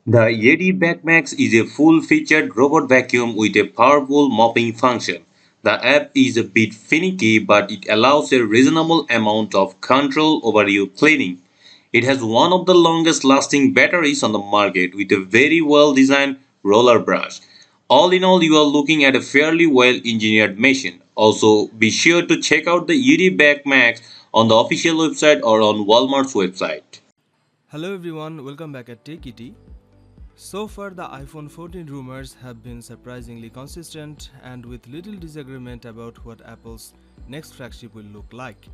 The yeedi Backmax is a full-featured robot vacuum with a powerful mopping function. The app is a bit finicky, but it allows a reasonable amount of control over your cleaning. It has one of the longest lasting batteries on the market with a very well designed roller brush. All in all, you are looking at a fairly well engineered machine. Also, be sure to check out the yeedi Backmax on the official website or on Walmart's website. Hello everyone, welcome back at Take It. So far, the iPhone 14 rumors have been surprisingly consistent and with little disagreement about what Apple's next flagship will look like.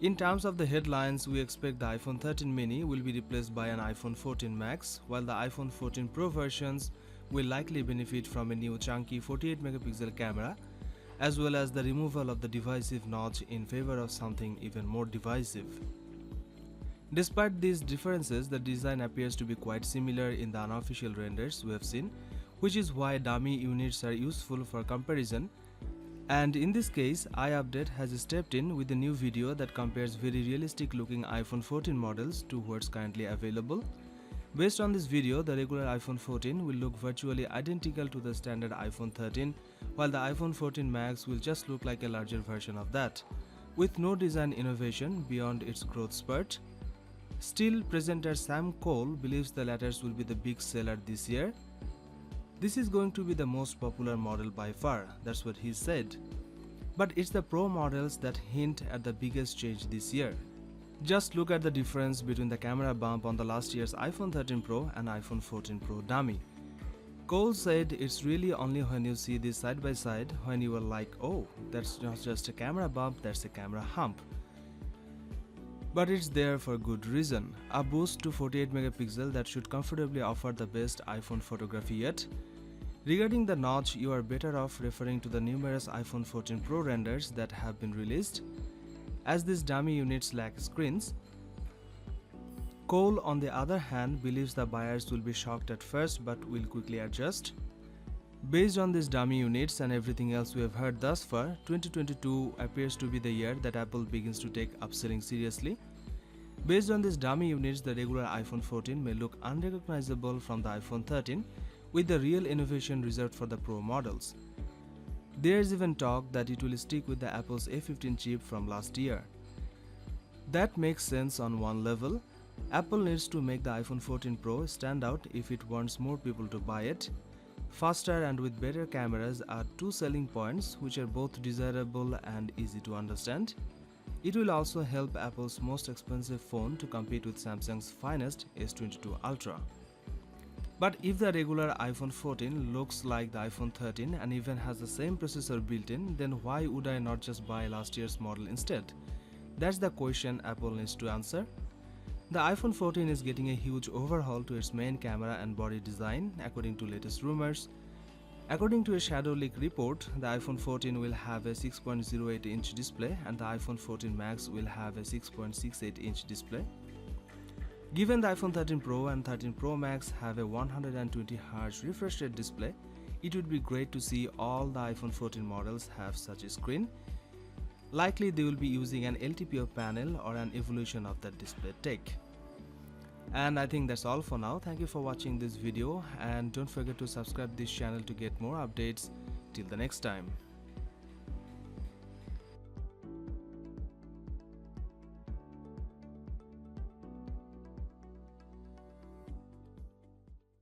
In terms of the headlines, we expect the iPhone 13 mini will be replaced by an iPhone 14 Max, while the iPhone 14 Pro versions will likely benefit from a new chunky 48 megapixel camera, as well as the removal of the divisive notch in favor of something even more divisive. Despite these differences, the design appears to be quite similar in the unofficial renders we have seen, which is why dummy units are useful for comparison. And in this case, iUpdate has stepped in with a new video that compares very realistic looking iPhone 14 models to what's currently available. Based on this video, the regular iPhone 14 will look virtually identical to the standard iPhone 13, while the iPhone 14 Max will just look like a larger version of that, with no design innovation beyond its growth spurt. Still, presenter Sam Cole believes the latter will be the big seller this year. This is going to be the most popular model by far, that's what he said. But it's the Pro models that hint at the biggest change this year. Just look at the difference between the camera bump on the last year's iPhone 13 Pro and iPhone 14 Pro dummy. Cole said it's really only when you see this side by side when you are like, oh, that's not just a camera bump, that's a camera hump. But it's there for good reason. A boost to 48 megapixel that should comfortably offer the best iPhone photography yet. Regarding the notch, you are better off referring to the numerous iPhone 14 Pro renders that have been released, as these dummy units lack screens. Cole, on the other hand, believes the buyers will be shocked at first but will quickly adjust. Based on these dummy units and everything else we have heard thus far, 2022 appears to be the year that Apple begins to take upselling seriously. Based on these dummy units, the regular iPhone 14 may look unrecognizable from the iPhone 13, with the real innovation reserved for the Pro models. There's even talk that it will stick with the Apple's A15 chip from last year. That makes sense on one level. Apple needs to make the iPhone 14 Pro stand out if it wants more people to buy it. Faster and with better cameras are two selling points which are both desirable and easy to understand. It will also help Apple's most expensive phone to compete with Samsung's finest S22 Ultra. But if the regular iPhone 14 looks like the iPhone 13 and even has the same processor built in, then why would I not just buy last year's model instead? That's the question Apple needs to answer. The iPhone 14 is getting a huge overhaul to its main camera and body design, according to latest rumors. According to a Shadow Leak report, the iPhone 14 will have a 6.08-inch display and the iPhone 14 Max will have a 6.68-inch display. Given the iPhone 13 Pro and 13 Pro Max have a 120Hz refresh rate display, it would be great to see all the iPhone 14 models have such a screen. Likely they will be using an LTPO panel or an evolution of that display tech. And I think that's all for now. Thank you for watching this video and don't forget to subscribe this channel to get more updates. Till the next time.